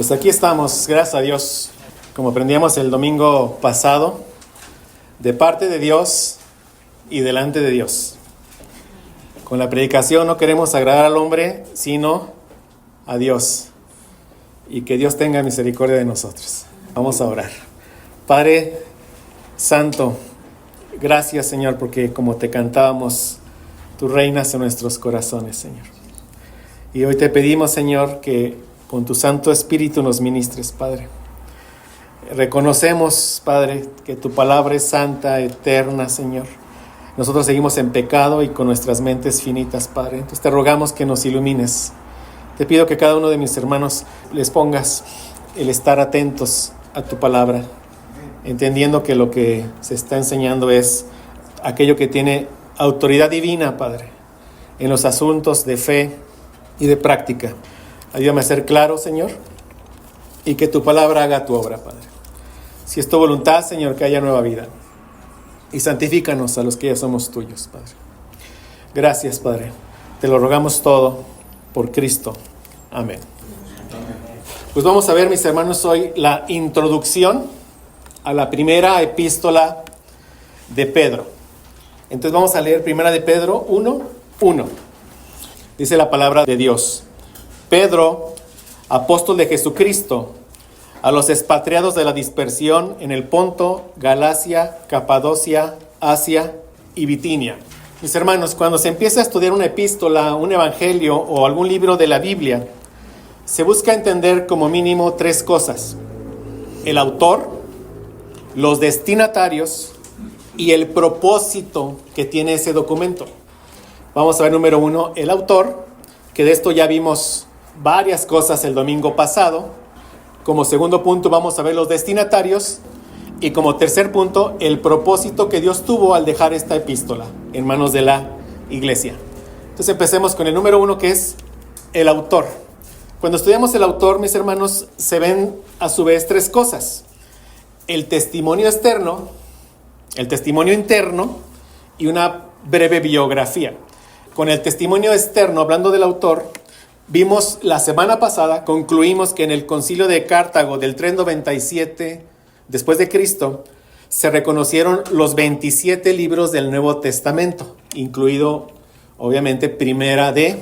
Pues aquí estamos, gracias a Dios, como aprendíamos el domingo pasado, de parte de Dios y delante de Dios. Con la predicación no queremos agradar al hombre, sino a Dios. Y que Dios tenga misericordia de nosotros. Vamos a orar. Padre Santo, gracias, Señor, porque como te cantábamos, tú reinas en nuestros corazones, Señor. Y hoy te pedimos, Señor, que con tu Santo Espíritu nos ministres, Padre. Reconocemos, Padre, que tu palabra es santa, eterna, Señor. Nosotros seguimos en pecado y con nuestras mentes finitas, Padre. Entonces te rogamos que nos ilumines. Te pido que cada uno de mis hermanos les pongas el estar atentos a tu palabra, entendiendo que lo que se está enseñando es aquello que tiene autoridad divina, Padre, en los asuntos de fe y de práctica. Ayúdame a ser claro, Señor, y que tu palabra haga tu obra, Padre. Si es tu voluntad, Señor, que haya nueva vida. Y santifícanos a los que ya somos tuyos, Padre. Gracias, Padre. Te lo rogamos todo por Cristo. Amén. Pues vamos a ver, mis hermanos, hoy la introducción a la primera epístola de Pedro. Entonces vamos a leer primera de Pedro 1:1. Dice la palabra de Dios. Pedro, apóstol de Jesucristo, a los expatriados de la dispersión en el Ponto, Galacia, Capadocia, Asia y Bitinia. Mis hermanos, cuando se empieza a estudiar una epístola, un evangelio o algún libro de la Biblia, se busca entender como mínimo tres cosas: el autor, los destinatarios y el propósito que tiene ese documento. Vamos a ver número 1, el autor, que de esto ya vimos varias cosas el domingo pasado. Como segundo punto vamos a ver los destinatarios y como tercer punto el propósito que Dios tuvo al dejar esta epístola en manos de la iglesia. Entonces empecemos con el número 1, que es el autor. Cuando estudiamos el autor, mis hermanos, se ven a su vez tres cosas: el testimonio externo, el testimonio interno y una breve biografía. Con el testimonio externo, hablando del autor, vimos la semana pasada, concluimos que en el concilio de Cartago del 397 después de Cristo se reconocieron los 27 libros del Nuevo Testamento, incluido obviamente primera de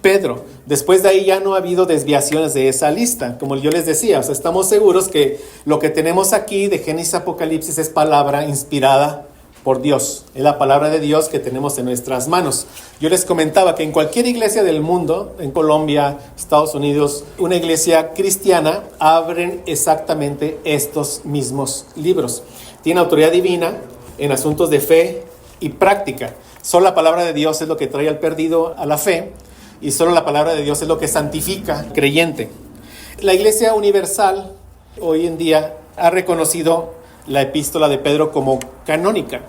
Pedro. Después de ahí ya no ha habido desviaciones de esa lista, como yo les decía. O sea, estamos seguros que lo que tenemos aquí de Génesis a Apocalipsis es palabra inspirada por Dios. Es la palabra de Dios que tenemos en nuestras manos. Yo les comentaba que en cualquier iglesia del mundo, en Colombia, Estados Unidos, una iglesia cristiana, abren exactamente estos mismos libros. Tiene autoridad divina en asuntos de fe y práctica. Solo la palabra de Dios es lo que trae al perdido a la fe, y solo la palabra de Dios es lo que santifica al creyente. La Iglesia Universal hoy en día ha reconocido la epístola de Pedro como canónica,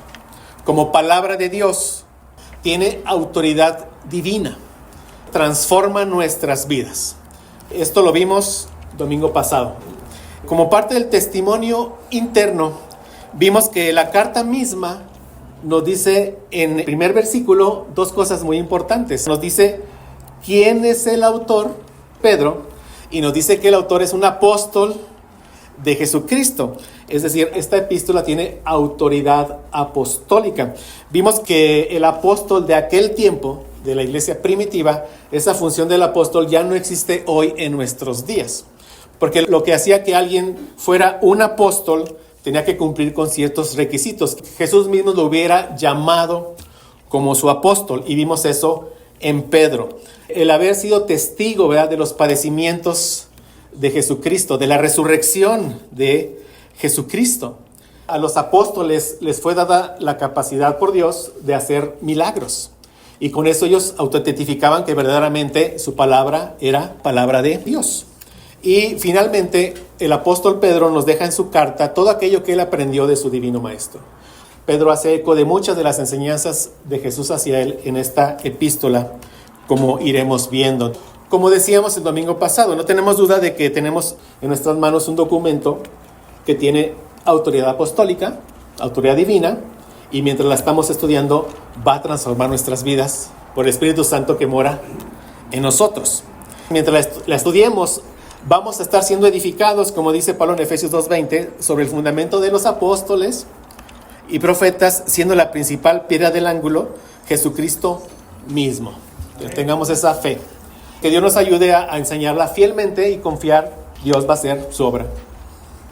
como palabra de Dios. Tiene autoridad divina, transforma nuestras vidas. Esto lo vimos domingo pasado. Como parte del testimonio interno, vimos que la carta misma nos dice en el primer versículo dos cosas muy importantes. Nos dice quién es el autor, Pedro, y nos dice que el autor es un apóstol de Jesucristo. Es decir, esta epístola tiene autoridad apostólica. Vimos que el apóstol de aquel tiempo, de la iglesia primitiva, esa función del apóstol ya no existe hoy en nuestros días. Porque lo que hacía que alguien fuera un apóstol tenía que cumplir con ciertos requisitos. Jesús mismo lo hubiera llamado como su apóstol, y vimos eso en Pedro. El haber sido testigo, ¿verdad?, de los padecimientos de Jesucristo, de la resurrección de Jesucristo. A los apóstoles les fue dada la capacidad por Dios de hacer milagros. Y con eso ellos autotestificaban que verdaderamente su palabra era palabra de Dios. Y finalmente el apóstol Pedro nos deja en su carta todo aquello que él aprendió de su divino maestro. Pedro hace eco de muchas de las enseñanzas de Jesús hacia él en esta epístola, como iremos viendo. Como decíamos el domingo pasado, no tenemos duda de que tenemos en nuestras manos un documento que tiene autoridad apostólica, autoridad divina, y mientras la estamos estudiando va a transformar nuestras vidas por el Espíritu Santo que mora en nosotros. Mientras la estudiemos, vamos a estar siendo edificados, como dice Pablo en Efesios 2:20, sobre el fundamento de los apóstoles y profetas, siendo la principal piedra del ángulo Jesucristo mismo. Que tengamos esa fe. Que Dios nos ayude a enseñarla fielmente y confiar, Dios va a hacer su obra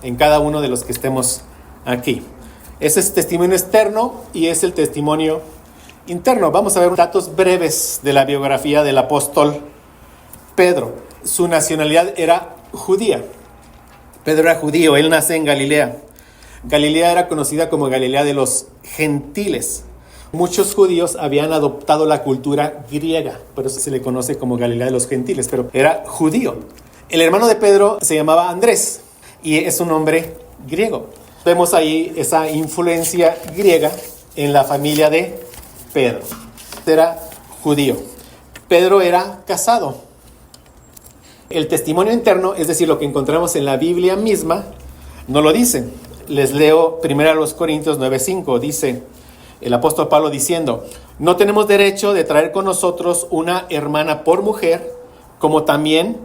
en cada uno de los que estemos aquí. Ese es testimonio externo y es el testimonio interno. Vamos a ver datos breves de la biografía del apóstol Pedro. Su nacionalidad era judía. Pedro era judío, él nace en Galilea. Galilea era conocida como Galilea de los gentiles. Muchos judíos habían adoptado la cultura griega, por eso se le conoce como Galilea de los gentiles, pero era judío. El hermano de Pedro se llamaba Andrés y es un nombre griego. Vemos ahí esa influencia griega en la familia de Pedro. Era judío. Pedro era casado. El testimonio interno, es decir, lo que encontramos en la Biblia misma, no lo dice. Les leo 1 Corintios 9:5. Dice el apóstol Pablo diciendo: no tenemos derecho de traer con nosotros una hermana por mujer, como también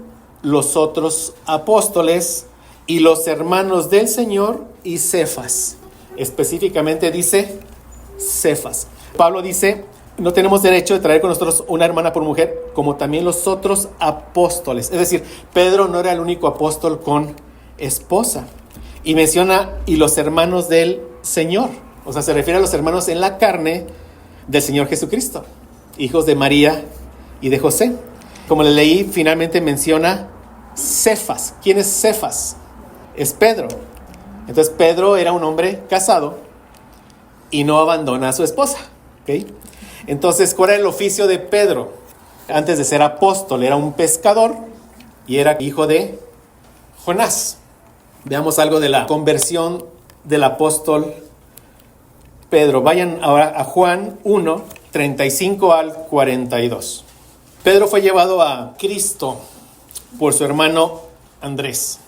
los otros apóstoles y los hermanos del Señor y Cefas. Específicamente dice Cefas. Pablo dice: no tenemos derecho de traer con nosotros una hermana por mujer, como también los otros apóstoles. Es decir, Pedro no era el único apóstol con esposa. Y menciona, y los hermanos del Señor. O sea, se refiere a los hermanos en la carne del Señor Jesucristo, hijos de María y de José. Como le leí, finalmente menciona Cefas. ¿Quién es Cefas? Es Pedro. Entonces, Pedro era un hombre casado y no abandona a su esposa. ¿Okay? Entonces, ¿cuál era el oficio de Pedro? Antes de ser apóstol, era un pescador y era hijo de Jonás. Veamos algo de la conversión del apóstol Pedro. Vayan ahora a Juan 1, 35 al 42. Pedro fue llevado a Cristo por su hermano Andrés.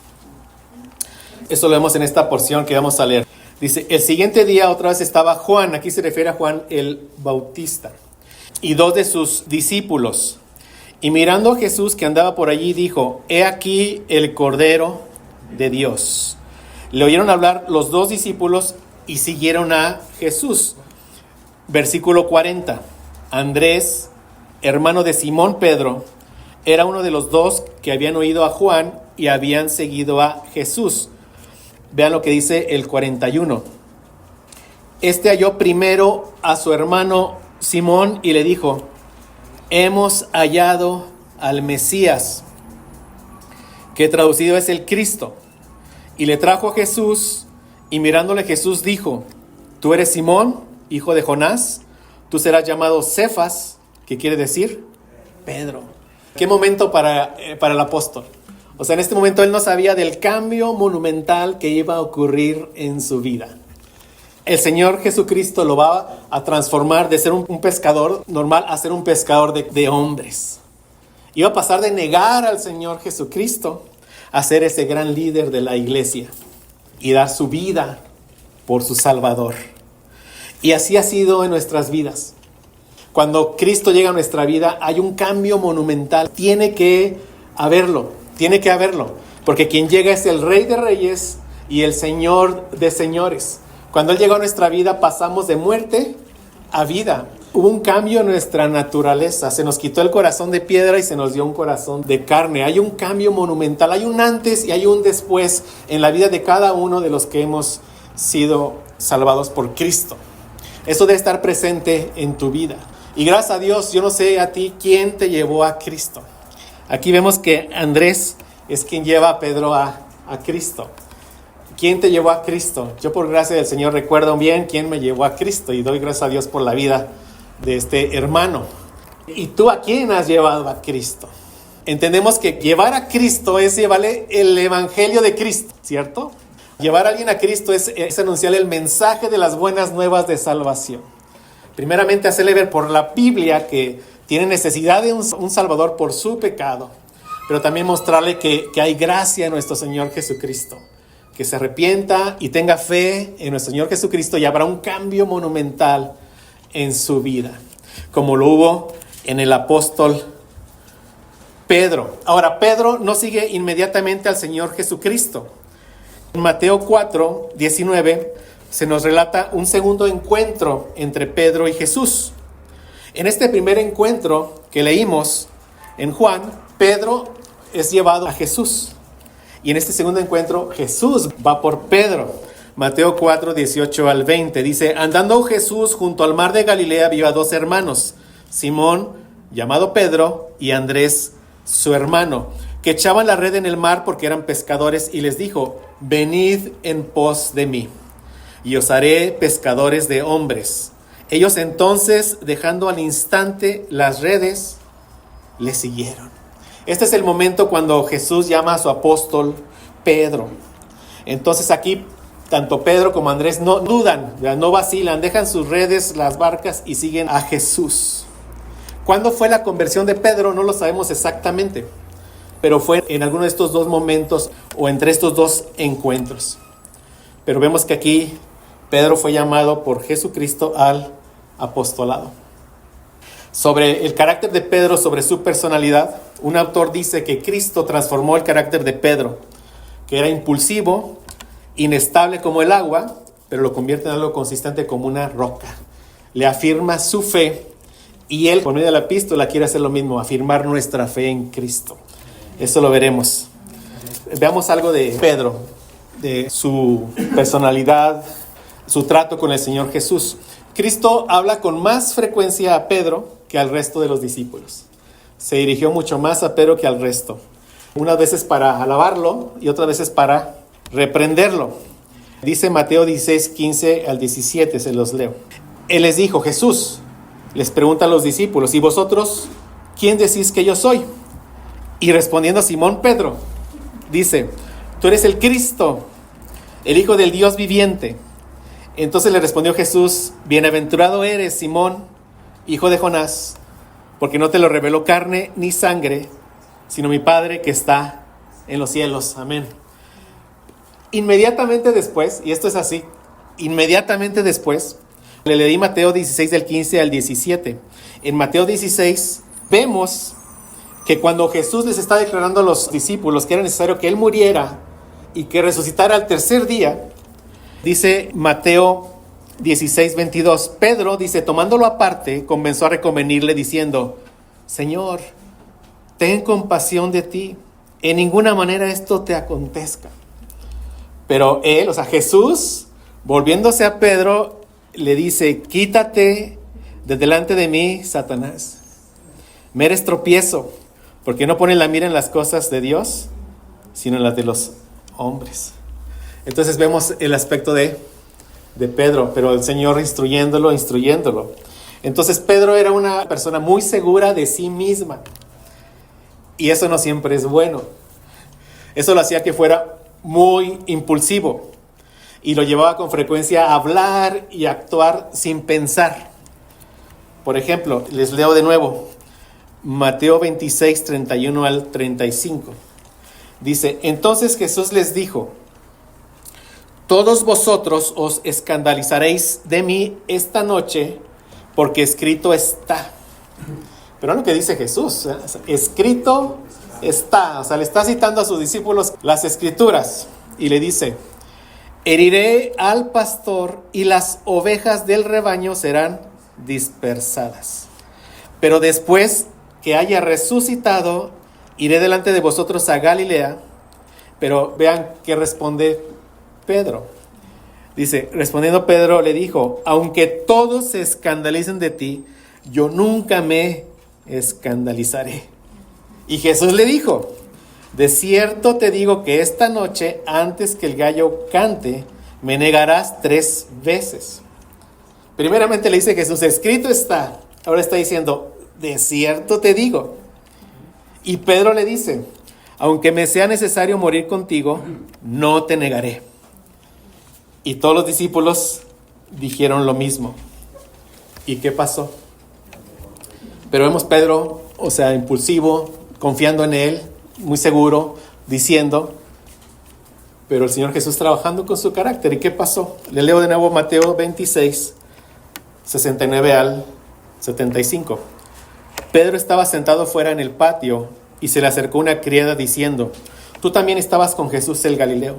Eso lo vemos en esta porción que vamos a leer. Dice: el siguiente día otra vez estaba Juan, aquí se refiere a Juan el Bautista, y 2 de sus discípulos. Y mirando a Jesús que andaba por allí, dijo: he aquí el Cordero de Dios. Le oyeron hablar los 2 discípulos y siguieron a Jesús. Versículo 40. Andrés, hermano de Simón Pedro, era uno de los 2 que habían oído a Juan y habían seguido a Jesús. Vean lo que dice el 41. Este halló primero a su hermano Simón y le dijo: hemos hallado al Mesías, que traducido es el Cristo. Y le trajo a Jesús, y mirándole Jesús dijo: tú eres Simón, hijo de Jonás, tú serás llamado Cefas, que quiere decir Pedro. ¿Qué momento para el apóstol? O sea, en este momento él no sabía del cambio monumental que iba a ocurrir en su vida. El Señor Jesucristo lo va a transformar de ser un pescador normal a ser un pescador de hombres. Iba a pasar de negar al Señor Jesucristo a ser ese gran líder de la iglesia y dar su vida por su Salvador. Y así ha sido en nuestras vidas. Cuando Cristo llega a nuestra vida, hay un cambio monumental. Tiene que haberlo, porque quien llega es el Rey de Reyes y el Señor de Señores. Cuando Él llegó a nuestra vida, pasamos de muerte a vida. Hubo un cambio en nuestra naturaleza. Se nos quitó el corazón de piedra y se nos dio un corazón de carne. Hay un cambio monumental. Hay un antes y hay un después en la vida de cada uno de los que hemos sido salvados por Cristo. Eso debe estar presente en tu vida. Y gracias a Dios, yo no sé a ti quién te llevó a Cristo. Aquí vemos que Andrés es quien lleva a Pedro a Cristo. ¿Quién te llevó a Cristo? Yo, por gracia del Señor, recuerdo bien quién me llevó a Cristo y doy gracias a Dios por la vida de este hermano. ¿Y tú a quién has llevado a Cristo? Entendemos que llevar a Cristo es llevarle el evangelio de Cristo, ¿cierto? Llevar a alguien a Cristo es anunciarle el mensaje de las buenas nuevas de salvación. Primeramente, hacerle ver por la Biblia que tiene necesidad de un Salvador por su pecado, pero también mostrarle que hay gracia en nuestro Señor Jesucristo. Que se arrepienta y tenga fe en nuestro Señor Jesucristo y habrá un cambio monumental en su vida, como lo hubo en el apóstol Pedro. Ahora, Pedro no sigue inmediatamente al Señor Jesucristo. En Mateo 4:19 se nos relata un segundo encuentro entre Pedro y Jesús. En este primer encuentro que leímos en Juan, Pedro es llevado a Jesús. Y en este segundo encuentro, Jesús va por Pedro. Mateo 4:18-20 dice: andando Jesús junto al mar de Galilea, vio a dos hermanos, Simón, llamado Pedro, y Andrés, su hermano, que echaban la red en el mar porque eran pescadores, y les dijo: venid en pos de mí, y os haré pescadores de hombres. Ellos entonces, dejando al instante las redes, le siguieron. Este es el momento cuando Jesús llama a su apóstol Pedro. Entonces aquí, tanto Pedro como Andrés no dudan, no vacilan, dejan sus redes, las barcas, y siguen a Jesús. ¿Cuándo fue la conversión de Pedro? No lo sabemos exactamente, pero fue en alguno de estos dos momentos o entre estos dos encuentros. Pero vemos que aquí Pedro fue llamado por Jesucristo al apostolado. Sobre el carácter de Pedro, sobre su personalidad, un autor dice que Cristo transformó el carácter de Pedro, que era impulsivo, inestable como el agua, pero lo convierte en algo consistente como una roca. Le afirma su fe, y él, por medio de la epístola, quiere hacer lo mismo, afirmar nuestra fe en Cristo. Eso lo veremos. Veamos algo de Pedro, de su personalidad, su trato con el Señor Jesús. Cristo habla con más frecuencia a Pedro que al resto de los discípulos. Se dirigió mucho más a Pedro que al resto. Unas veces para alabarlo y otras veces para reprenderlo. Dice Mateo 16:15-17, se los leo. Él les dijo, Jesús les pregunta a los discípulos: ¿y vosotros quién decís que yo soy? Y respondiendo Simón Pedro, dice: tú eres el Cristo, el Hijo del Dios viviente. Entonces le respondió Jesús: bienaventurado eres, Simón, hijo de Jonás, porque no te lo reveló carne ni sangre, sino mi Padre que está en los cielos. Amén. Inmediatamente después, y esto es así, inmediatamente después, le leí Mateo 16 del 15 al 17. En Mateo 16 vemos que cuando Jesús les está declarando a los discípulos que era necesario que Él muriera y que resucitara al tercer día, dice Mateo 16:22, Pedro, dice, tomándolo aparte, comenzó a reconvenirle diciendo: Señor, ten compasión de ti, en ninguna manera esto te acontezca. Pero él, o sea, Jesús, volviéndose a Pedro, le dice: quítate de delante de mí, Satanás. Me eres tropiezo, porque no pones la mira en las cosas de Dios, sino en las de los hombres. Entonces vemos el aspecto de Pedro, pero el Señor instruyéndolo. Entonces Pedro era una persona muy segura de sí misma. Y eso no siempre es bueno. Eso lo hacía que fuera muy impulsivo. Y lo llevaba con frecuencia a hablar y actuar sin pensar. Por ejemplo, les leo de nuevo. Mateo 26, 31 al 35. Dice: entonces Jesús les dijo: todos vosotros os escandalizaréis de mí esta noche, porque escrito está. Pero lo que dice Jesús, ¿eh? Escrito está. O sea, le está citando a sus discípulos las escrituras. Y le dice: heriré al pastor y las ovejas del rebaño serán dispersadas. Pero después que haya resucitado, iré delante de vosotros a Galilea. Pero vean qué responde Pedro. Dice, respondiendo Pedro le dijo: aunque todos se escandalicen de ti, yo nunca me escandalizaré. Y Jesús le dijo: de cierto te digo que esta noche, antes que el gallo cante, me negarás 3 veces. Primeramente le dice Jesús: escrito está. Ahora está diciendo: de cierto te digo. Y Pedro le dice: aunque me sea necesario morir contigo, no te negaré. Y todos los discípulos dijeron lo mismo. ¿Y qué pasó? Pero vemos Pedro, o sea, impulsivo, confiando en él, muy seguro, diciendo, pero el Señor Jesús trabajando con su carácter. ¿Y qué pasó? Le leo de nuevo Mateo 26, 69 al 75. Pedro estaba sentado fuera en el patio y se le acercó una criada diciendo: tú también estabas con Jesús el Galileo.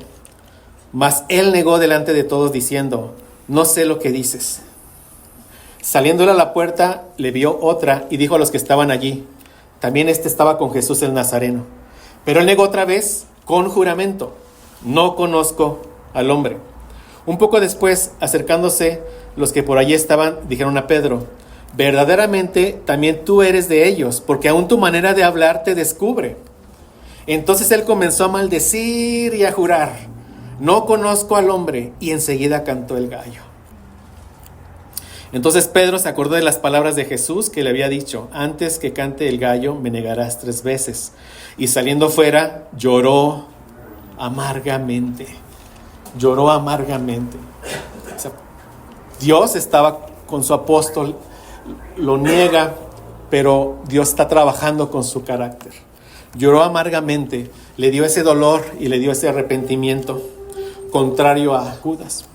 Mas él negó delante de todos diciendo: no sé lo que dices. Saliendo a la puerta, le vio otra y dijo a los que estaban allí: también estaba con Jesús el Nazareno. Pero él negó otra vez con juramento: no conozco al hombre. Un poco después, acercándose los que por allí estaban, dijeron a Pedro: verdaderamente también tú eres de ellos, porque aún tu manera de hablar te descubre. Entonces él comenzó a maldecir y a jurar: no conozco al hombre, y enseguida cantó el gallo. Entonces Pedro se acordó de las palabras de Jesús que le había dicho: antes que cante el gallo me negarás 3 veces. Y saliendo fuera lloró amargamente. Lloró amargamente. O sea, Dios estaba con su apóstol, lo niega, pero Dios está trabajando con su carácter. Lloró amargamente, le dio ese dolor y le dio ese arrepentimiento, contrario a Judas.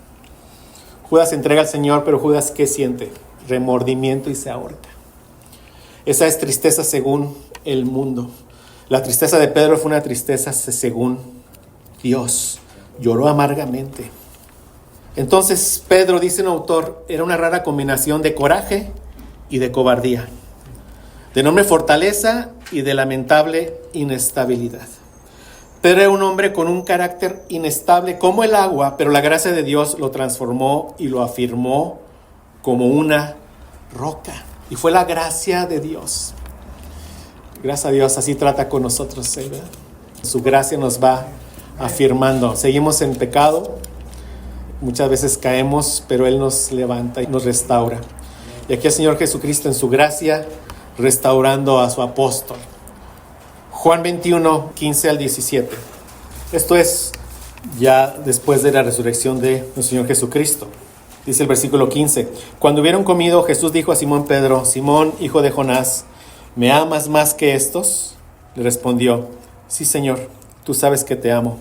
Judas se entrega al Señor, pero Judas, ¿qué siente? Remordimiento y se ahorca. Esa es tristeza según el mundo. La tristeza de Pedro fue una tristeza según Dios. Lloró amargamente. Entonces Pedro, dice un autor, era una rara combinación de coraje y de cobardía, de enorme fortaleza y de lamentable inestabilidad. Pedro era un hombre con un carácter inestable como el agua, pero la gracia de Dios lo transformó y lo afirmó como una roca. Y fue la gracia de Dios. Gracias a Dios, así trata con nosotros, ¿verdad? Su gracia nos va afirmando. Seguimos en pecado, muchas veces caemos, pero Él nos levanta y nos restaura. Y aquí el Señor Jesucristo en su gracia, restaurando a su apóstol. Juan 21, 15 al 17. Esto es ya después de la resurrección de nuestro Señor Jesucristo. Dice el versículo 15: cuando hubieron comido, Jesús dijo a Simón Pedro: Simón, hijo de Jonás, ¿me amas más que estos? Le respondió: sí, Señor, tú sabes que te amo.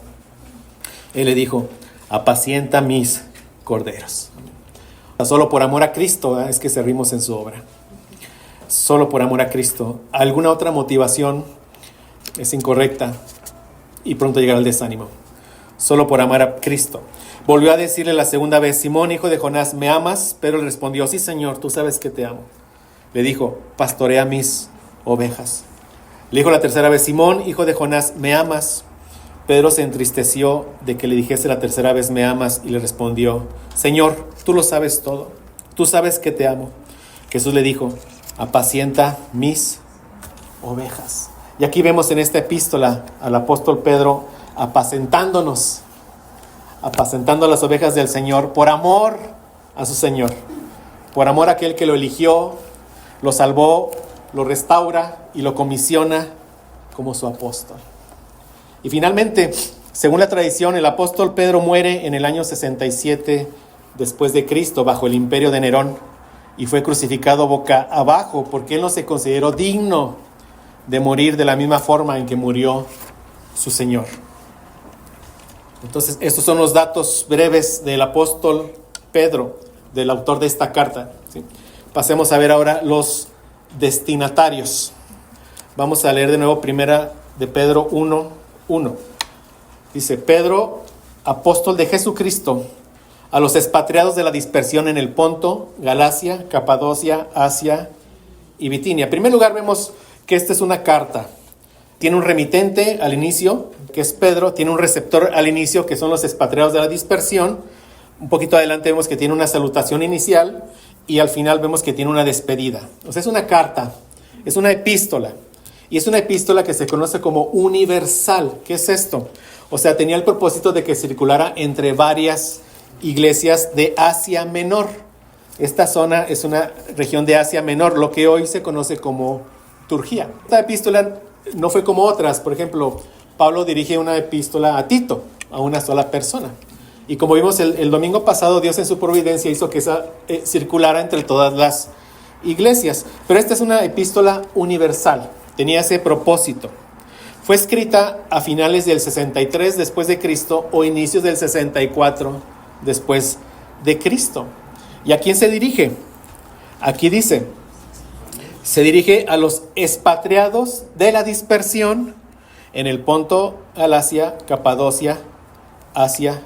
Él le dijo: apacienta mis corderos. Solo por amor a Cristo es que servimos en su obra. Solo por amor a Cristo. Alguna otra motivación es incorrecta y pronto llegará el desánimo. Solo por amar a Cristo. Volvió a decirle la segunda vez: Simón, hijo de Jonás, ¿me amas? Pero le respondió: sí, Señor, tú sabes que te amo. Le dijo: pastorea mis ovejas. Le dijo la tercera vez: Simón, hijo de Jonás, ¿me amas? Pedro se entristeció de que le dijese la tercera vez: ¿me amas? Y le respondió: Señor, tú lo sabes todo. Tú sabes que te amo. Jesús le dijo: apacienta mis ovejas. Y aquí vemos en esta epístola al apóstol Pedro apacentando las ovejas del Señor por amor a su Señor, por amor a aquel que lo eligió, lo salvó, lo restaura y lo comisiona como su apóstol. Y finalmente, según la tradición, el apóstol Pedro muere en el año 67 después de Cristo, bajo el imperio de Nerón, y fue crucificado boca abajo porque él no se consideró digno de morir de la misma forma en que murió su Señor. Entonces, estos son los datos breves del apóstol Pedro, del autor de esta carta, ¿sí? Pasemos a ver ahora los destinatarios. Vamos a leer de nuevo primera de Pedro 1:1. Dice: Pedro, apóstol de Jesucristo, a los expatriados de la dispersión en el Ponto, Galacia, Capadocia, Asia y Bitinia. En primer lugar, vemos que esta es una carta. Tiene un remitente al inicio, que es Pedro. Tiene un receptor al inicio, que son los expatriados de la dispersión. Un poquito adelante vemos que tiene una salutación inicial y al final vemos que tiene una despedida. O sea, es una carta, es una epístola. Y es una epístola que se conoce como universal. ¿Qué es esto? O sea, tenía el propósito de que circulara entre varias iglesias de Asia Menor. Esta zona es una región de Asia Menor, lo que hoy se conoce como Turquía. Esta epístola no fue como otras. Por ejemplo, Pablo dirige una epístola a Tito, a una sola persona. Y como vimos el domingo pasado, Dios en su providencia hizo que esa circulara entre todas las iglesias. Pero esta es una epístola universal. Tenía ese propósito. Fue escrita a finales del 63 después de Cristo o inicios del 64 después de Cristo. ¿Y a quién se dirige? Aquí dice: Se dirige a los expatriados de la dispersión en el Ponto, Galacia, Capadocia, Asia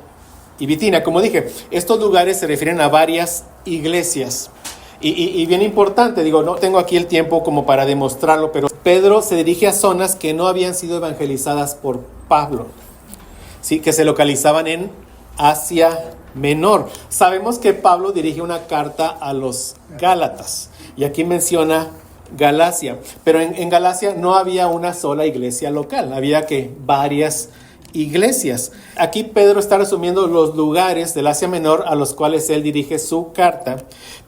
y Bitinia. Como dije, estos lugares se refieren a varias iglesias. Y bien importante, no tengo aquí el tiempo como para demostrarlo, pero Pedro se dirige a zonas que no habían sido evangelizadas por Pablo, ¿sí? Que se localizaban en Asia Menor. Sabemos que Pablo dirige una carta a los Gálatas, y aquí menciona Galacia, pero en Galacia no había una sola iglesia local, había varias iglesias. Aquí Pedro está resumiendo los lugares del Asia Menor a los cuales él dirige su carta,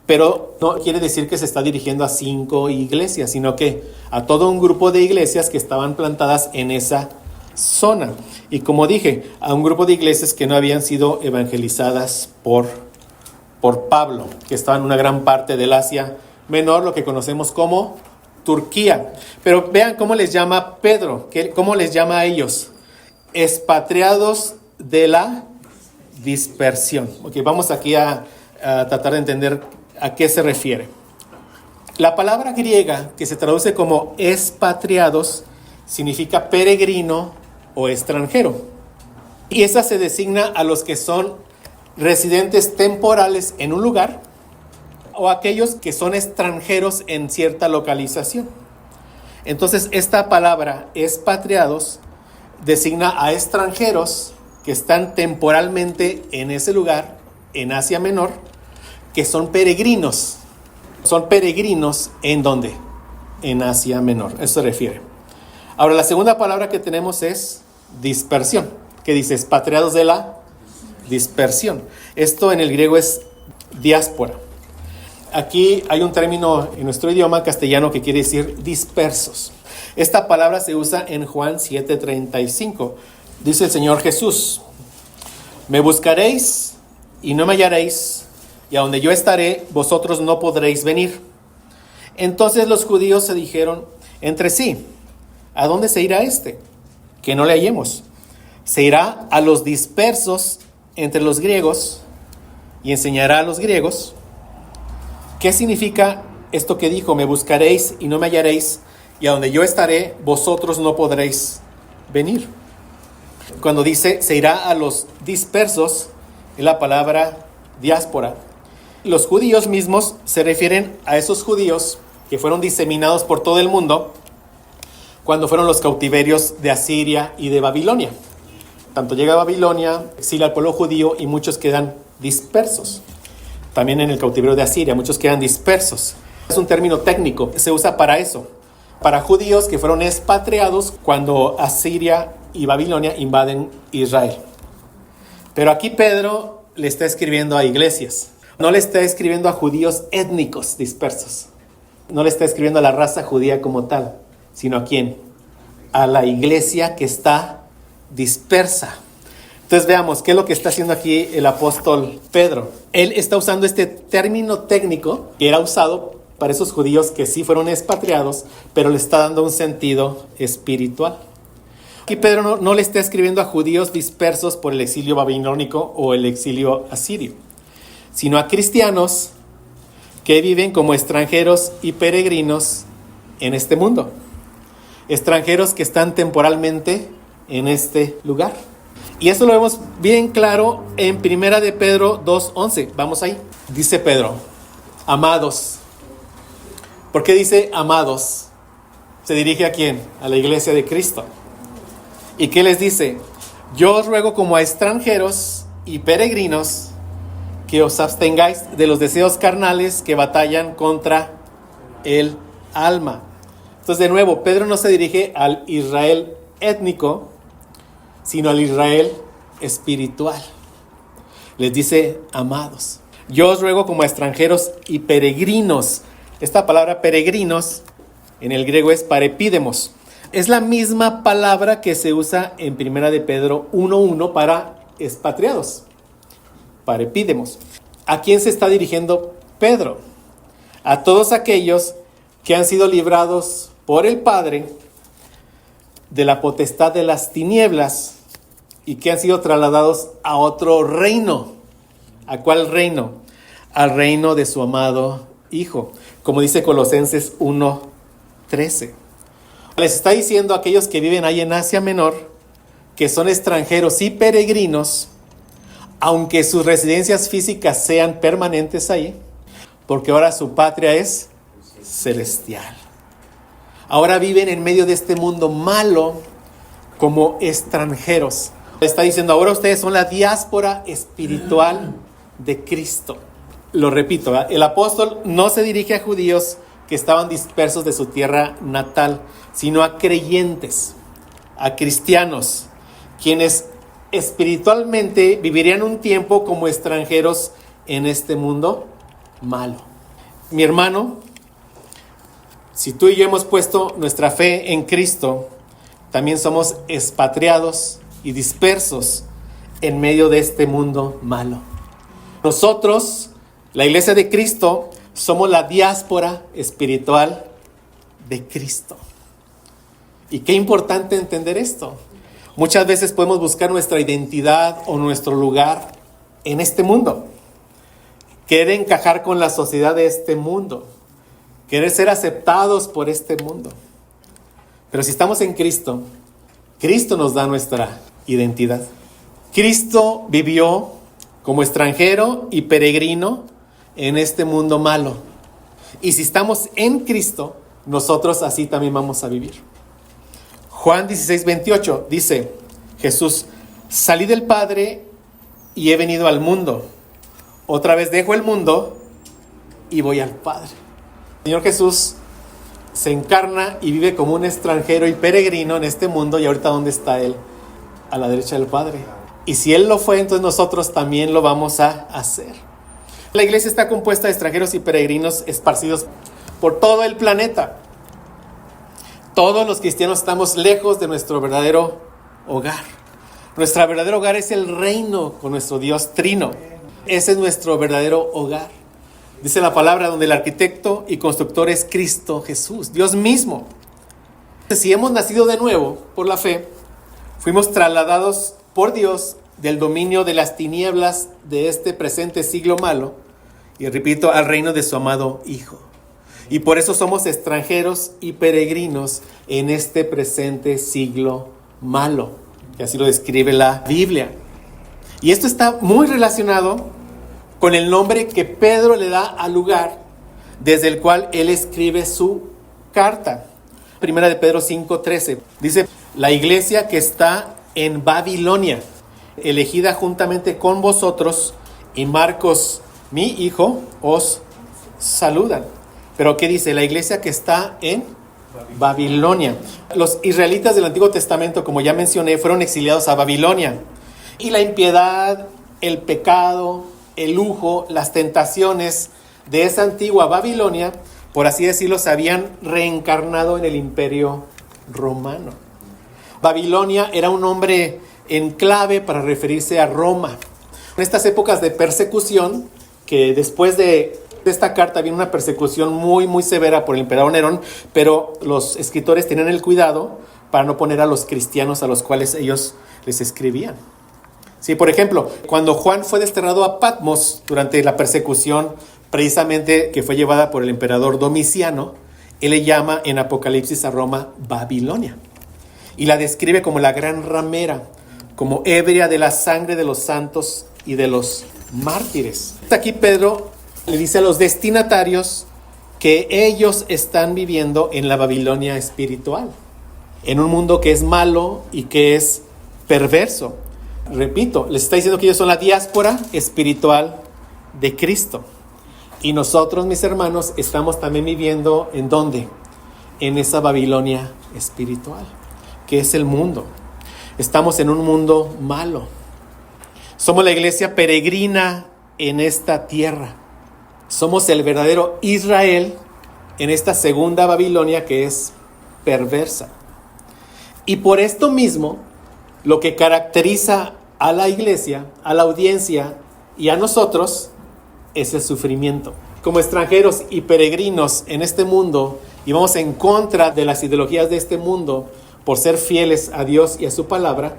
pero no quiere decir que se está dirigiendo a 5 iglesias, sino que a todo un grupo de iglesias que estaban plantadas en esa zona. Y como dije, a un grupo de iglesias que no habían sido evangelizadas por Pablo, que estaban en una gran parte del Asia Menor, lo que conocemos como Turquía. Pero vean cómo les llama Pedro, cómo les llama a ellos: expatriados de la dispersión. Vamos aquí a tratar de entender a qué se refiere. La palabra griega que se traduce como expatriados significa peregrino o extranjero. Y esa se designa a los que son residentes temporales en un lugar o aquellos que son extranjeros en cierta localización. Entonces, esta palabra expatriados designa a extranjeros que están temporalmente en ese lugar, en Asia Menor, que son peregrinos. Son peregrinos ¿en dónde? En Asia Menor. Eso se refiere. Ahora, la segunda palabra que tenemos es dispersión, que dice expatriados de la dispersión. Esto en el griego es diáspora. Aquí hay un término en nuestro idioma castellano que quiere decir dispersos. Esta palabra se usa en Juan 7:35. Dice el Señor Jesús: me buscaréis y no me hallaréis, y a donde yo estaré, vosotros no podréis venir. Entonces los judíos se dijeron entre sí: ¿a dónde se irá este? Que no le hallemos. Se irá a los dispersos entre los griegos y enseñará a los griegos. ¿Qué significa esto que dijo? Me buscaréis y no me hallaréis, y a donde yo estaré, vosotros no podréis venir. Cuando dice se irá a los dispersos, es la palabra diáspora. Los judíos mismos se refieren a esos judíos que fueron diseminados por todo el mundo cuando fueron los cautiverios de Asiria y de Babilonia. Tanto llega a Babilonia, exilia al pueblo judío y muchos quedan dispersos. También en el cautiverio de Asiria, muchos quedan dispersos. Es un término técnico, se usa para eso, para judíos que fueron expatriados cuando Asiria y Babilonia invaden Israel. Pero aquí Pedro le está escribiendo a iglesias, no le está escribiendo a judíos étnicos dispersos, no le está escribiendo a la raza judía como tal, sino ¿a quién? A la iglesia que está dispersa. Entonces veamos qué es lo que está haciendo aquí el apóstol Pedro. Él está usando este término técnico que era usado para esos judíos que sí fueron expatriados, pero le está dando un sentido espiritual. Aquí Pedro no le está escribiendo a judíos dispersos por el exilio babilónico o el exilio asirio, sino a cristianos que viven como extranjeros y peregrinos en este mundo. Extranjeros que están temporalmente en este lugar. Y eso lo vemos bien claro en Primera de Pedro 2:11. Vamos ahí. Dice Pedro: amados. ¿Por qué dice amados? ¿Se dirige a quién? A la iglesia de Cristo. ¿Y qué les dice? Yo os ruego como a extranjeros y peregrinos que os abstengáis de los deseos carnales que batallan contra el alma. Entonces, de nuevo, Pedro no se dirige al Israel étnico, sino al Israel espiritual. Les dice amados. Yo os ruego como a extranjeros y peregrinos. Esta palabra peregrinos en el griego es parepídemos. Es la misma palabra que se usa en Primera de Pedro 1:1 para expatriados. Parepídemos. ¿A quién se está dirigiendo Pedro? A todos aquellos que han sido librados por el Padre de la potestad de las tinieblas y que han sido trasladados a otro reino. ¿A cuál reino? Al reino de su amado hijo, como dice Colosenses 1:13. Les está diciendo a aquellos que viven ahí en Asia Menor, que son extranjeros y peregrinos, aunque sus residencias físicas sean permanentes ahí, porque ahora su patria es celestial. Ahora viven en medio de este mundo malo como extranjeros. Está diciendo, ahora ustedes son la diáspora espiritual de Cristo. Lo repito, ¿verdad? El apóstol no se dirige a judíos que estaban dispersos de su tierra natal, sino a creyentes, a cristianos, quienes espiritualmente vivirían un tiempo como extranjeros en este mundo malo. Mi hermano, si tú y yo hemos puesto nuestra fe en Cristo, también somos expatriados y dispersos en medio de este mundo malo. Nosotros, la Iglesia de Cristo, somos la diáspora espiritual de Cristo. Y qué importante entender esto. Muchas veces podemos buscar nuestra identidad o nuestro lugar en este mundo. Querer encajar con la sociedad de este mundo. Querer ser aceptados por este mundo. Pero si estamos en Cristo, Cristo nos da nuestra identidad. Cristo vivió como extranjero y peregrino en este mundo malo. Y si estamos en Cristo, nosotros así también vamos a vivir. Juan 16:28 dice, Jesús, salí del Padre y he venido al mundo. Otra vez dejo el mundo y voy al Padre. El Señor Jesús se encarna y vive como un extranjero y peregrino en este mundo. Y ahorita, ¿dónde está Él? A la derecha del Padre. Y si Él lo fue, entonces nosotros también lo vamos a hacer. La iglesia está compuesta de extranjeros y peregrinos esparcidos por todo el planeta. Todos los cristianos estamos lejos de nuestro verdadero hogar. Nuestro verdadero hogar es el reino con nuestro Dios trino. Ese es nuestro verdadero hogar. Dice la palabra, donde el arquitecto y constructor es Cristo Jesús, Dios mismo. Si hemos nacido de nuevo por la fe, fuimos trasladados por Dios del dominio de las tinieblas de este presente siglo malo, y repito, al reino de su amado Hijo. Y por eso somos extranjeros y peregrinos en este presente siglo malo, que así lo describe la Biblia. Y esto está muy relacionado con el nombre que Pedro le da al lugar desde el cual él escribe su carta. Primera de Pedro 5:13. Dice, la iglesia que está en Babilonia, elegida juntamente con vosotros, y Marcos, mi hijo, os saludan. Pero ¿qué dice? La iglesia que está en Babilonia. Los israelitas del Antiguo Testamento, como ya mencioné, fueron exiliados a Babilonia. Y la impiedad, el pecado, el lujo, las tentaciones de esa antigua Babilonia, por así decirlo, se habían reencarnado en el Imperio Romano. Babilonia era un nombre en clave para referirse a Roma. En estas épocas de persecución, que después de esta carta viene una persecución muy, muy severa por el emperador Nerón, pero los escritores tenían el cuidado para no poner a los cristianos a los cuales ellos les escribían. Sí, por ejemplo, cuando Juan fue desterrado a Patmos durante la persecución precisamente que fue llevada por el emperador Domiciano, él le llama en Apocalipsis a Roma Babilonia y la describe como la gran ramera, como ebria de la sangre de los santos y de los mártires. Aquí Pedro le dice a los destinatarios que ellos están viviendo en la Babilonia espiritual, en un mundo que es malo y que es perverso. Repito, les está diciendo que ellos son la diáspora espiritual de Cristo. Y nosotros, mis hermanos, estamos también viviendo ¿en dónde? En esa Babilonia espiritual, que es el mundo. Estamos en un mundo malo. Somos la iglesia peregrina en esta tierra. Somos el verdadero Israel en esta segunda Babilonia que es perversa. Y por esto mismo, lo que caracteriza a la iglesia, a la audiencia y a nosotros es el sufrimiento. Como extranjeros y peregrinos en este mundo, y vamos en contra de las ideologías de este mundo, por ser fieles a Dios y a su palabra,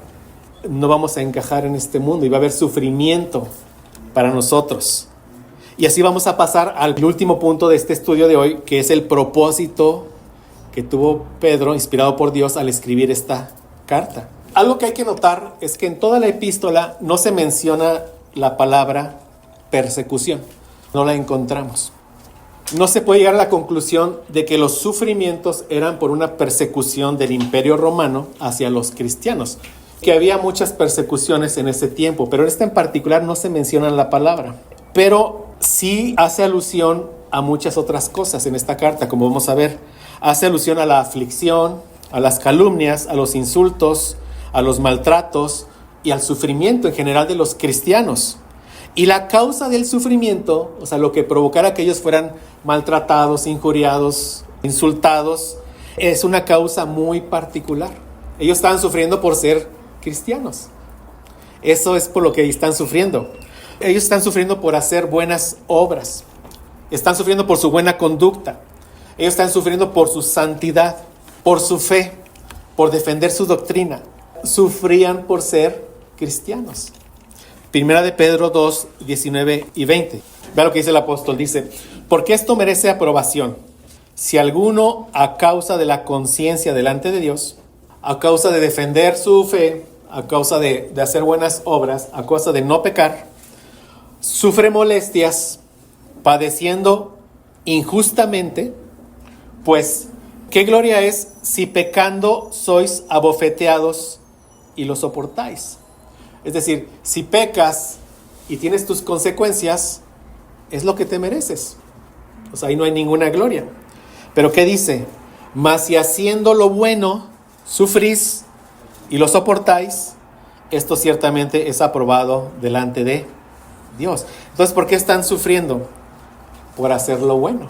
no vamos a encajar en este mundo y va a haber sufrimiento para nosotros. Y así vamos a pasar al último punto de este estudio de hoy, que es el propósito que tuvo Pedro, inspirado por Dios, al escribir esta carta. Algo que hay que notar es que en toda la epístola no se menciona la palabra persecución. No la encontramos. No se puede llegar a la conclusión de que los sufrimientos eran por una persecución del Imperio Romano hacia los cristianos, que había muchas persecuciones en ese tiempo, pero en esta en particular no se menciona la palabra. Pero sí hace alusión a muchas otras cosas en esta carta, como vamos a ver. Hace alusión a la aflicción, a las calumnias, a los insultos, a los maltratos y al sufrimiento en general de los cristianos. Y la causa del sufrimiento, o sea, lo que provocara que ellos fueran maltratados, injuriados, insultados, es una causa muy particular. Ellos estaban sufriendo por ser cristianos. Eso es por lo que están sufriendo. Ellos están sufriendo por hacer buenas obras. Están sufriendo por su buena conducta. Ellos están sufriendo por su santidad, por su fe, por defender su doctrina. Sufrían por ser cristianos. Primera de Pedro 2, 19 y 20. Vea lo que dice el apóstol. Dice, porque esto merece aprobación. Si alguno, a causa de la conciencia delante de Dios, a causa de defender su fe, a causa de hacer buenas obras, a causa de no pecar, sufre molestias, padeciendo injustamente, pues, ¿qué gloria es si pecando sois abofeteados y lo soportáis? Es decir, si pecas y tienes tus consecuencias, es lo que te mereces. O sea, ahí no hay ninguna gloria. Pero ¿qué dice? Mas si haciendo lo bueno sufrís y lo soportáis, esto ciertamente es aprobado delante de Dios. Entonces, ¿por qué están sufriendo? Por hacer lo bueno.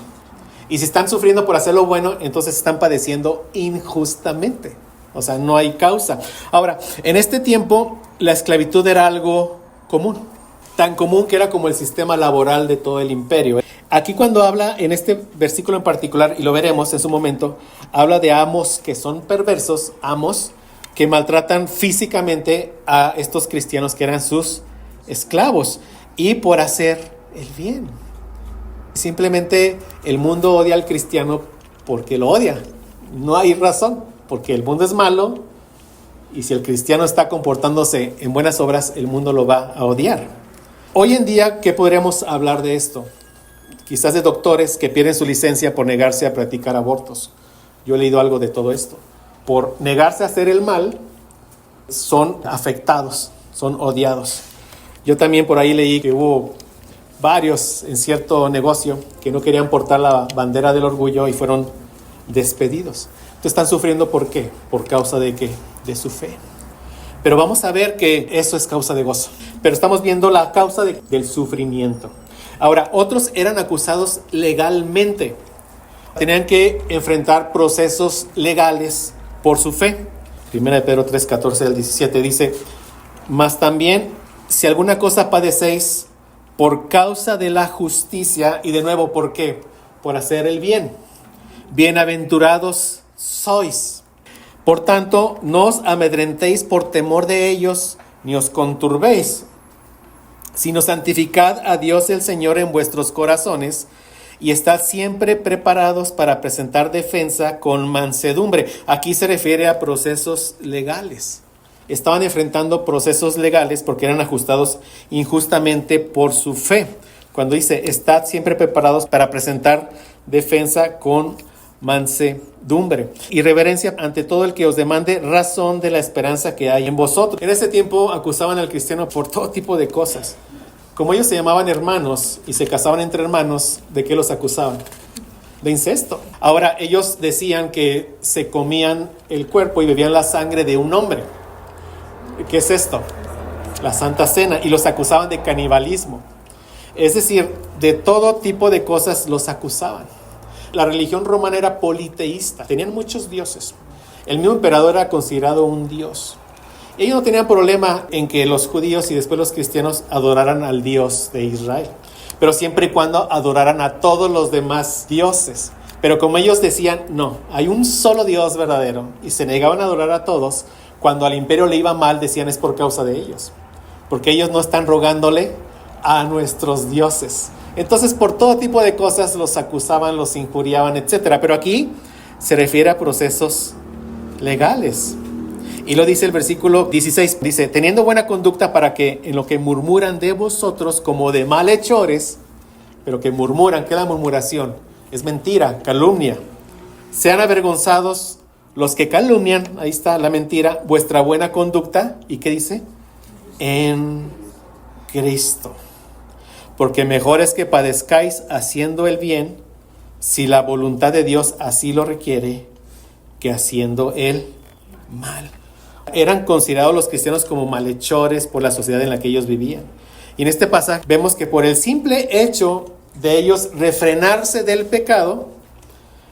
Y si están sufriendo por hacer lo bueno, entonces están padeciendo injustamente. O sea, no hay causa. Ahora, en este tiempo, la esclavitud era algo común. Tan común que era como el sistema laboral de todo el imperio. Aquí cuando habla, en este versículo en particular, y lo veremos en su momento, habla de amos que son perversos, amos que maltratan físicamente a estos cristianos que eran sus esclavos. Y por hacer el bien. Simplemente el mundo odia al cristiano porque lo odia. No hay razón. Porque el mundo es malo y si el cristiano está comportándose en buenas obras, el mundo lo va a odiar. Hoy en día, ¿qué podríamos hablar de esto? Quizás de doctores que pierden su licencia por negarse a practicar abortos. Yo he leído algo de todo esto. Por negarse a hacer el mal, son afectados, son odiados. Yo también por ahí leí que hubo varios en cierto negocio que no querían portar la bandera del orgullo y fueron despedidos. Están sufriendo ¿por qué? Por causa de ¿qué? De su fe. Pero vamos a ver que eso es causa de gozo. Pero estamos viendo la causa del sufrimiento. Ahora, otros eran acusados legalmente. Tenían que enfrentar procesos legales por su fe. Primera de Pedro 3, 14 al 17 dice, mas también, si alguna cosa padecéis por causa de la justicia, y de nuevo, ¿por qué? Por hacer el bien. Bienaventurados sois. Por tanto, no os amedrentéis por temor de ellos, ni os conturbéis, sino santificad a Dios el Señor en vuestros corazones, y estad siempre preparados para presentar defensa con mansedumbre. Aquí se refiere a procesos legales. Estaban enfrentando procesos legales porque eran ajustados injustamente por su fe. Cuando dice, estad siempre preparados para presentar defensa con mansedumbre y reverencia ante todo el que os demande razón de la esperanza que hay en vosotros. En ese tiempo acusaban al cristiano por todo tipo de cosas. Como ellos se llamaban hermanos y se casaban entre hermanos, ¿de qué los acusaban? De incesto. Ahora, ellos decían que se comían el cuerpo y bebían la sangre de un hombre. ¿Qué es esto? La Santa Cena. Y los acusaban de canibalismo. Es decir, de todo tipo de cosas los acusaban. La religión romana era politeísta, tenían muchos dioses. El mismo emperador era considerado un dios. Ellos no tenían problema en que los judíos y después los cristianos adoraran al Dios de Israel, pero siempre y cuando adoraran a todos los demás dioses. Pero como ellos decían, no, hay un solo Dios verdadero, y se negaban a adorar a todos, cuando al imperio le iba mal, decían es por causa de ellos, porque ellos no están rogándole a nuestros dioses. Entonces, por todo tipo de cosas los acusaban, los injuriaban, etc. Pero aquí se refiere a procesos legales. Y lo dice el versículo 16, dice, teniendo buena conducta para que en lo que murmuran de vosotros como de malhechores, pero que murmuran, ¿qué es la murmuración? Es mentira, calumnia. Sean avergonzados los que calumnian, ahí está la mentira, vuestra buena conducta, ¿y qué dice? En Cristo. Porque mejor es que padezcáis haciendo el bien, si la voluntad de Dios así lo requiere, que haciendo el mal. Eran considerados los cristianos como malhechores por la sociedad en la que ellos vivían. Y en este pasaje vemos que por el simple hecho de ellos refrenarse del pecado,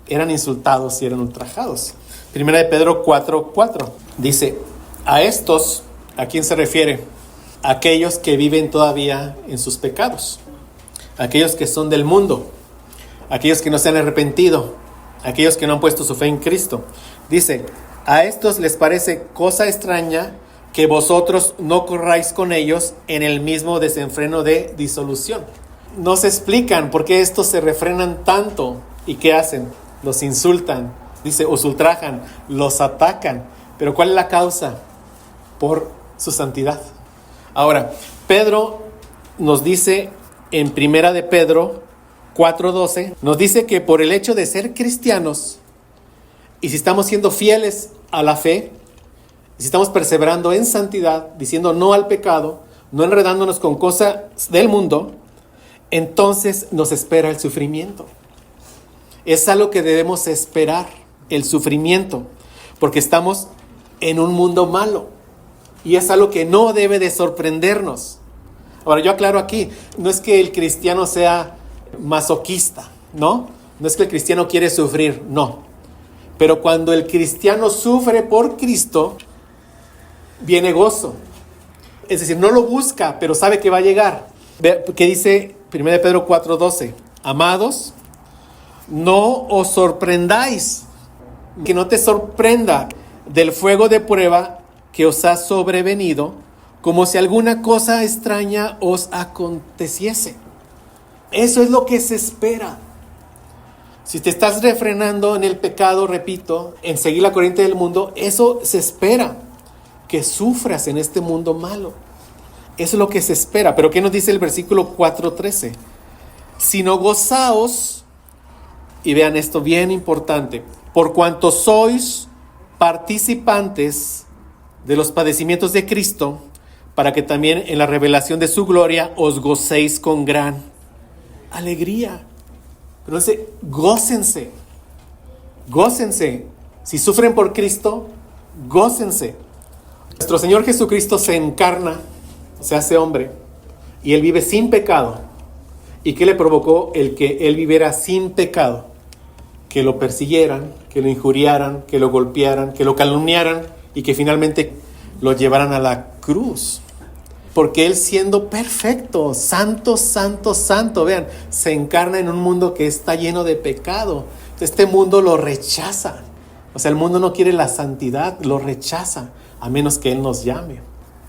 eran insultados y eran ultrajados. Primera de Pedro 4:4 dice, a estos, ¿a quién se refiere? Aquellos que viven todavía en sus pecados, aquellos que son del mundo, aquellos que no se han arrepentido, aquellos que no han puesto su fe en Cristo. Dice, a estos les parece cosa extraña que vosotros no corráis con ellos en el mismo desenfreno de disolución. No se explican por qué estos se refrenan tanto. ¿Y qué hacen? Los insultan, dice, os ultrajan, los atacan. ¿Pero cuál es la causa? Por su santidad. Ahora, Pedro nos dice en Primera de Pedro 4:12, nos dice que por el hecho de ser cristianos, y si estamos siendo fieles a la fe, si estamos perseverando en santidad, diciendo no al pecado, no enredándonos con cosas del mundo, entonces nos espera el sufrimiento. Es algo que debemos esperar, el sufrimiento, porque estamos en un mundo malo. Y es algo que no debe de sorprendernos. Ahora, yo aclaro aquí, no es que el cristiano sea masoquista, ¿no? No es que el cristiano quiere sufrir, no. Pero cuando el cristiano sufre por Cristo, viene gozo. Es decir, no lo busca, pero sabe que va a llegar. ¿Qué dice 1 Pedro 4:12? Amados, no os sorprendáis, que no te sorprenda del fuego de prueba que os ha sobrevenido, como si alguna cosa extraña os aconteciese. Eso es lo que se espera. Si te estás refrenando en el pecado, repito, en seguir la corriente del mundo, eso se espera, que sufras en este mundo malo. Eso es lo que se espera. Pero ¿qué nos dice el versículo 4:13? Sino gozaos, y vean esto bien importante, por cuanto sois participantes de los padecimientos de Cristo, para que también en la revelación de su gloria os gocéis con gran alegría. Pero dice, gócense. Si sufren por Cristo, gócense. Nuestro Señor Jesucristo se encarna, se hace hombre, y Él vive sin pecado. ¿Y qué le provocó el que Él viviera sin pecado? Que lo persiguieran, que lo injuriaran, que lo golpearan, que lo calumniaran y que finalmente lo llevaran a la cruz. Porque Él, siendo perfecto, santo, vean, se encarna en un mundo que está lleno de pecado. Este mundo lo rechaza. O sea, el mundo no quiere la santidad, lo rechaza, a menos que Él nos llame.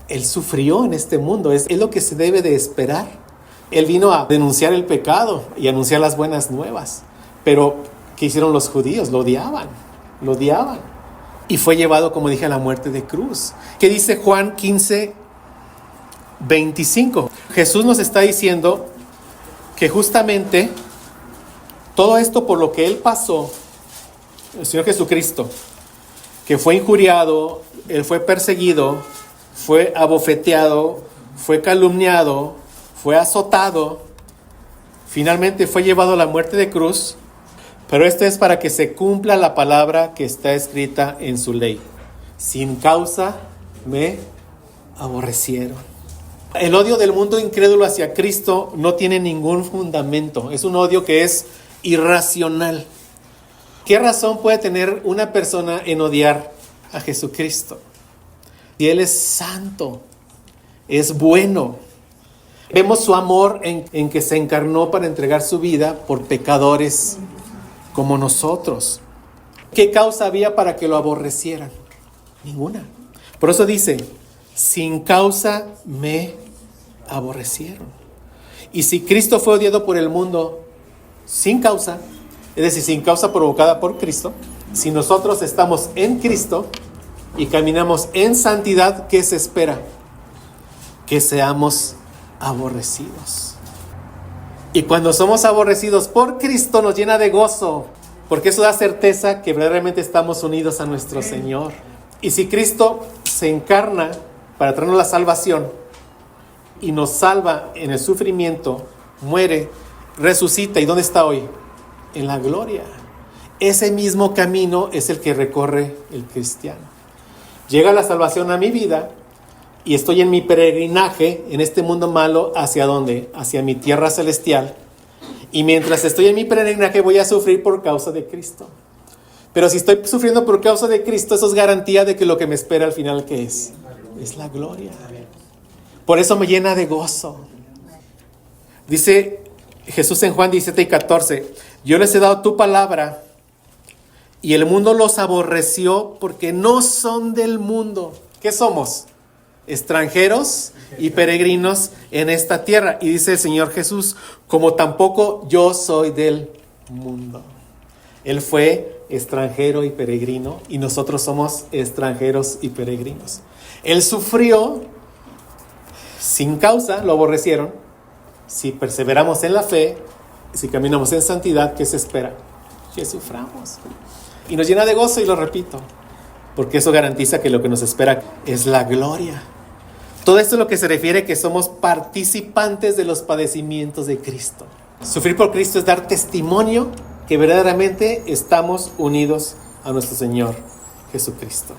Él sufrió en este mundo, es lo que se debe de esperar. Él vino a denunciar el pecado y anunciar las buenas nuevas. Pero, ¿qué hicieron los judíos? Lo odiaban. Y fue llevado, como dije, a la muerte de cruz. ¿Qué dice Juan 15:25? Jesús nos está diciendo que justamente todo esto por lo que Él pasó, el Señor Jesucristo, que fue injuriado, Él fue perseguido, fue abofeteado, fue calumniado, fue azotado, finalmente fue llevado a la muerte de cruz. Pero esto es para que se cumpla la palabra que está escrita en su ley. Sin causa me aborrecieron. El odio del mundo incrédulo hacia Cristo no tiene ningún fundamento. Es un odio que es irracional. ¿Qué razón puede tener una persona en odiar a Jesucristo? Si Él es santo, es bueno. Vemos su amor en que se encarnó para entregar su vida por pecadores como nosotros. ¿Qué causa había para que lo aborrecieran? Ninguna. Por eso dice, sin causa me aborrecieron. Y si Cristo fue odiado por el mundo sin causa, es decir, sin causa provocada por Cristo, si nosotros estamos en Cristo y caminamos en santidad, ¿qué se espera? Que seamos aborrecidos. Y cuando somos aborrecidos por Cristo nos llena de gozo, porque eso da certeza que verdaderamente estamos unidos a nuestro Señor. Y si Cristo se encarna para traernos la salvación y nos salva en el sufrimiento, muere, resucita, ¿y dónde está hoy? En la gloria. Ese mismo camino es el que recorre el cristiano. Llega la salvación a mi vida y estoy en mi peregrinaje en este mundo malo. ¿Hacia dónde? Hacia mi tierra celestial. Y mientras estoy en mi peregrinaje voy a sufrir por causa de Cristo. Pero si estoy sufriendo por causa de Cristo, eso es garantía de que lo que me espera al final, ¿qué es? Es la gloria. Por eso me llena de gozo. Dice Jesús en Juan 17:14, yo les he dado tu palabra y el mundo los aborreció porque no son del mundo. ¿Qué somos? Extranjeros y peregrinos en esta tierra. Y dice el Señor Jesús, como tampoco yo soy del mundo. Él fue extranjero y peregrino y nosotros somos extranjeros y peregrinos. Él sufrió sin causa, lo aborrecieron. Si perseveramos en la fe, si caminamos en santidad, ¿qué se espera? Que suframos. Y nos llena de gozo, y lo repito, porque eso garantiza que lo que nos espera es la gloria. Todo esto es lo que se refiere que somos participantes de los padecimientos de Cristo. Sufrir por Cristo es dar testimonio que verdaderamente estamos unidos a nuestro Señor Jesucristo.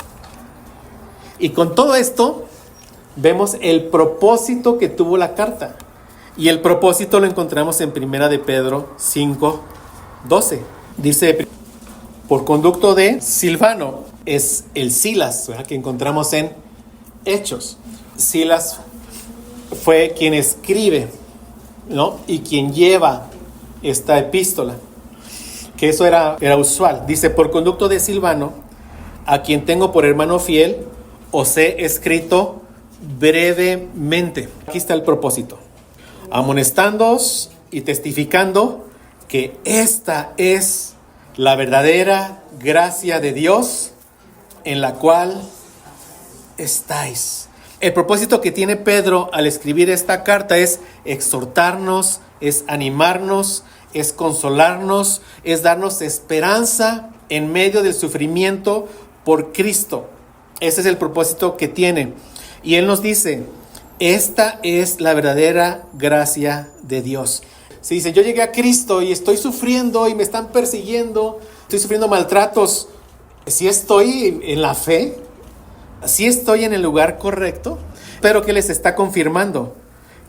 Y con todo esto vemos el propósito que tuvo la carta. Y el propósito lo encontramos en 1 de Pedro 5:12. Dice, por conducto de Silvano, es el Silas, ¿verdad?, que encontramos en Hechos. Silas fue quien escribe, ¿no?, y quien lleva esta epístola, que eso era usual. Dice, por conducto de Silvano, a quien tengo por hermano fiel, os he escrito brevemente. Aquí está el propósito: amonestándoos y testificando que esta es la verdadera gracia de Dios en la cual estáis. El propósito que tiene Pedro al escribir esta carta es exhortarnos, es animarnos, es consolarnos, es darnos esperanza en medio del sufrimiento por Cristo. Ese es el propósito que tiene. Y él nos dice, esta es la verdadera gracia de Dios. Se dice, yo llegué a Cristo y estoy sufriendo y me están persiguiendo, estoy sufriendo maltratos. ¿Sí estoy en la fe? ¿Sí estoy en el lugar correcto? Pero que les está confirmando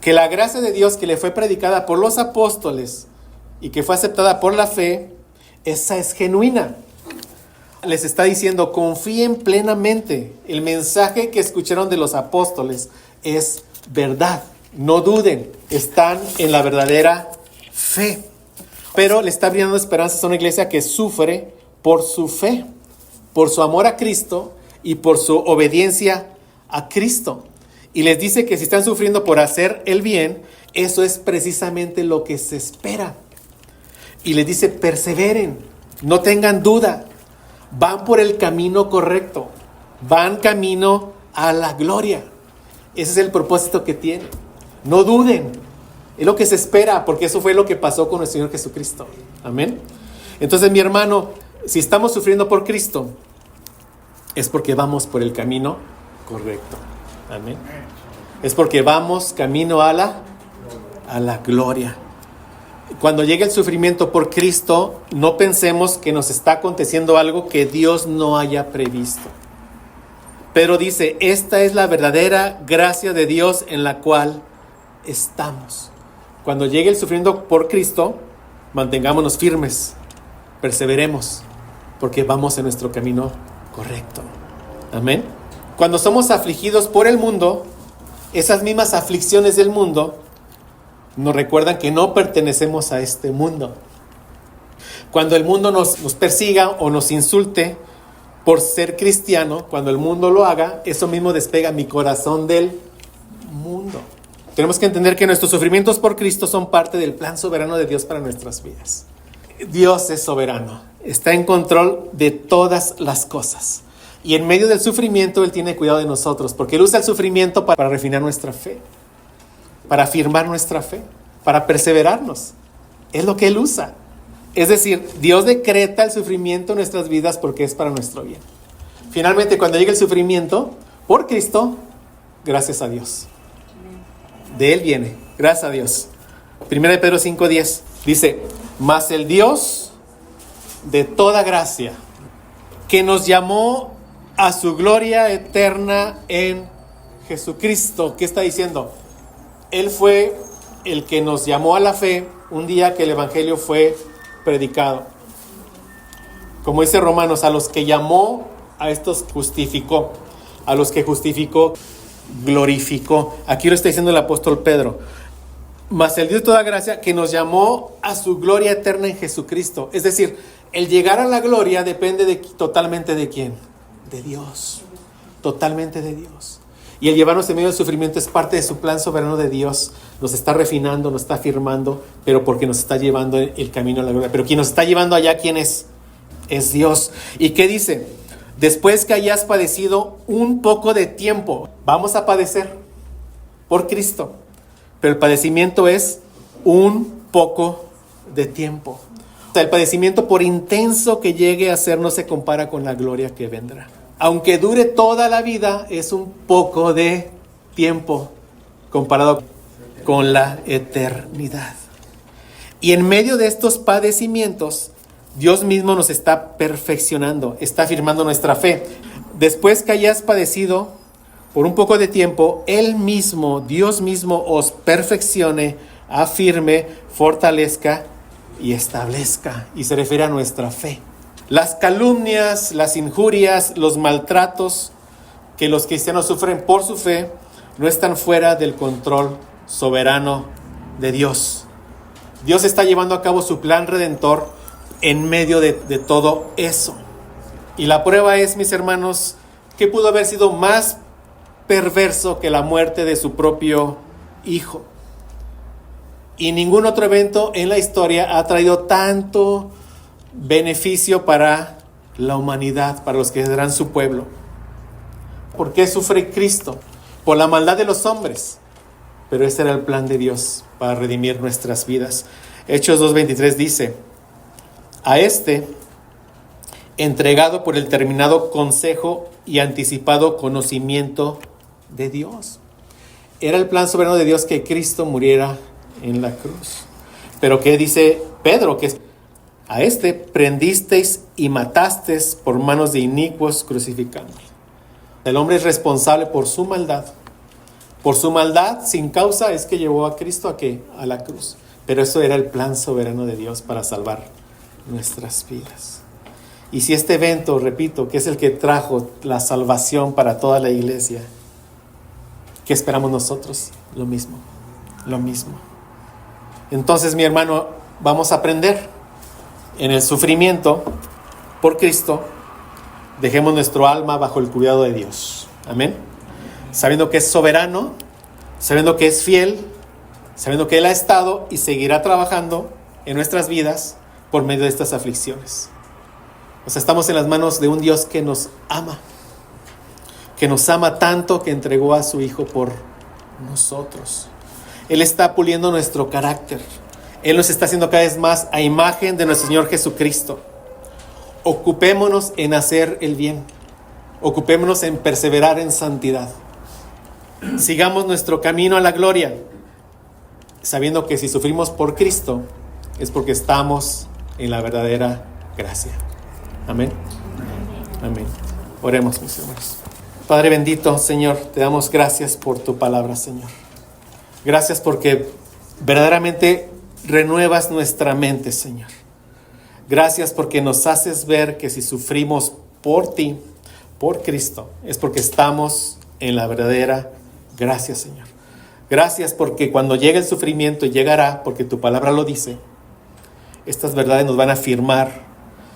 que la gracia de Dios que le fue predicada por los apóstoles y que fue aceptada por la fe, esa es genuina. Les está diciendo, confíen plenamente. El mensaje que escucharon de los apóstoles es verdad. No duden, están en la verdadera fe. Pero le está brindando esperanzas a una iglesia que sufre por su fe, por su amor a Cristo y por su obediencia a Cristo. Y les dice que si están sufriendo por hacer el bien, eso es precisamente lo que se espera. Y les dice, perseveren, no tengan duda, van por el camino correcto, van camino a la gloria. Ese es el propósito que tiene. No duden, es lo que se espera, porque eso fue lo que pasó con el Señor Jesucristo. Amén. Entonces, mi hermano, si estamos sufriendo por Cristo, es porque vamos por el camino correcto. Amén. Es porque vamos camino a la gloria. Cuando llegue el sufrimiento por Cristo, no pensemos que nos está aconteciendo algo que Dios no haya previsto. Pedro dice, esta es la verdadera gracia de Dios en la cual estamos. Cuando llegue el sufrimiento por Cristo, mantengámonos firmes, perseveremos, porque vamos en nuestro camino correcto. Amén. Cuando somos afligidos por el mundo, esas mismas aflicciones del mundo nos recuerdan que no pertenecemos a este mundo. Cuando el mundo nos persiga o nos insulte por ser cristiano, cuando el mundo lo haga, eso mismo despega mi corazón del mundo. Tenemos que entender que nuestros sufrimientos por Cristo son parte del plan soberano de Dios para nuestras vidas. Dios es soberano, está en control de todas las cosas. Y en medio del sufrimiento Él tiene cuidado de nosotros, porque Él usa el sufrimiento para refinar nuestra fe, para afirmar nuestra fe, para perseverarnos. Es lo que Él usa. Es decir, Dios decreta el sufrimiento en nuestras vidas porque es para nuestro bien. Finalmente, cuando llega el sufrimiento por Cristo, gracias a Dios. De Él viene, gracias a Dios. 1 Pedro 5:10 dice: mas el Dios de toda gracia, que nos llamó a su gloria eterna en Jesucristo. ¿Qué está diciendo? Él fue el que nos llamó a la fe un día que el evangelio fue predicado. Como dice Romanos, a los que llamó, a estos justificó. A los que justificó, glorificó. Aquí lo está diciendo el apóstol Pedro. Mas el Dios de toda gracia, que nos llamó a su gloria eterna en Jesucristo. Es decir, el llegar a la gloria depende totalmente de ¿quién? De Dios. Totalmente de Dios. Y el llevarnos en medio del sufrimiento es parte de su plan soberano de Dios. Nos está refinando, nos está afirmando, pero porque nos está llevando el camino a la gloria. Pero quien nos está llevando allá, ¿quién es? Es Dios. ¿Y qué dice? Después que hayas padecido un poco de tiempo, vamos a padecer por Cristo. Pero el padecimiento es un poco de tiempo. O sea, el padecimiento, por intenso que llegue a ser, no se compara con la gloria que vendrá. Aunque dure toda la vida, es un poco de tiempo comparado con la eternidad. Y en medio de estos padecimientos, Dios mismo nos está perfeccionando, está afirmando nuestra fe. Después que hayas padecido por un poco de tiempo, Él mismo, Dios mismo, os perfeccione, afirme, fortalezca y establezca. Y se refiere a nuestra fe. Las calumnias, las injurias, los maltratos que los cristianos sufren por su fe no están fuera del control soberano de Dios. Dios está llevando a cabo su plan redentor en medio de todo eso. Y la prueba es, mis hermanos, que pudo haber sido más perverso que la muerte de su propio hijo. Y ningún otro evento en la historia ha traído tanto beneficio para la humanidad, para los que serán su pueblo. ¿Por qué sufre Cristo? Por la maldad de los hombres. Pero ese era el plan de Dios para redimir nuestras vidas. Hechos 2:23 dice: a este, entregado por el terminado consejo y anticipado conocimiento de Dios. Era el plan soberano de Dios que Cristo muriera en la cruz. Pero ¿qué dice Pedro? Que a este prendisteis y matasteis por manos de inicuos crucificándole. El hombre es responsable por su maldad. Por su maldad sin causa es que llevó a Cristo ¿a qué? A la cruz. Pero eso era el plan soberano de Dios para salvar nuestras vidas. Y si este evento, repito, que es el que trajo la salvación para toda la iglesia, ¿qué esperamos nosotros? Lo mismo. Entonces, mi hermano, vamos a aprender en el sufrimiento por Cristo. Dejemos nuestro alma bajo el cuidado de Dios. Amén. Sabiendo que es soberano, sabiendo que es fiel, sabiendo que Él ha estado y seguirá trabajando en nuestras vidas por medio de estas aflicciones. O sea, estamos en las manos de un Dios que nos ama tanto que entregó a su Hijo por nosotros. Él está puliendo nuestro carácter. Él nos está haciendo cada vez más a imagen de nuestro Señor Jesucristo. Ocupémonos en hacer el bien. Ocupémonos en perseverar en santidad. Sigamos nuestro camino a la gloria, sabiendo que si sufrimos por Cristo es porque estamos en la verdadera gracia. Amén. Amén. Oremos, mis hermanos. Padre bendito, Señor, te damos gracias por tu palabra, Señor. Gracias porque verdaderamente renuevas nuestra mente, Señor. Gracias porque nos haces ver que si sufrimos por ti, por Cristo, es porque estamos en la verdadera gracia, Señor. Gracias porque cuando llegue el sufrimiento, y llegará, porque tu palabra lo dice, estas verdades nos van a afirmar,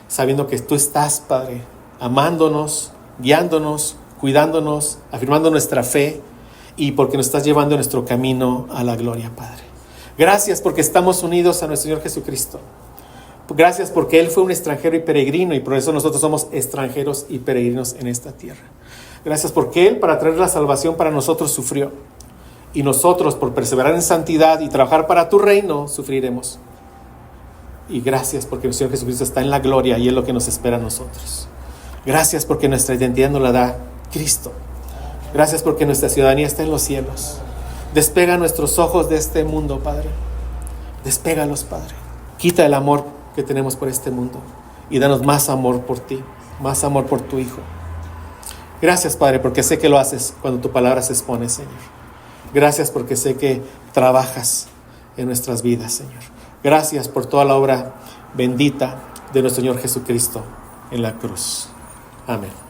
sabiendo que tú estás, Padre, amándonos, guiándonos, cuidándonos, afirmando nuestra fe y porque nos estás llevando en nuestro camino a la gloria, Padre. Gracias porque estamos unidos a nuestro Señor Jesucristo. Gracias porque Él fue un extranjero y peregrino, y por eso nosotros somos extranjeros y peregrinos en esta tierra. Gracias porque Él, para traer la salvación para nosotros, sufrió. Y nosotros, por perseverar en santidad y trabajar para tu reino, sufriremos. Y gracias porque el Señor Jesucristo está en la gloria y es lo que nos espera a nosotros. Gracias porque nuestra identidad nos la da Cristo. Gracias porque nuestra ciudadanía está en los cielos. Despega nuestros ojos de este mundo, Padre. Despégalos, Padre. Quita el amor que tenemos por este mundo y danos más amor por ti, más amor por tu Hijo. Gracias, Padre, porque sé que lo haces cuando tu palabra se expone, Señor. Gracias porque sé que trabajas en nuestras vidas, Señor. Gracias por toda la obra bendita de nuestro Señor Jesucristo en la cruz. Amén.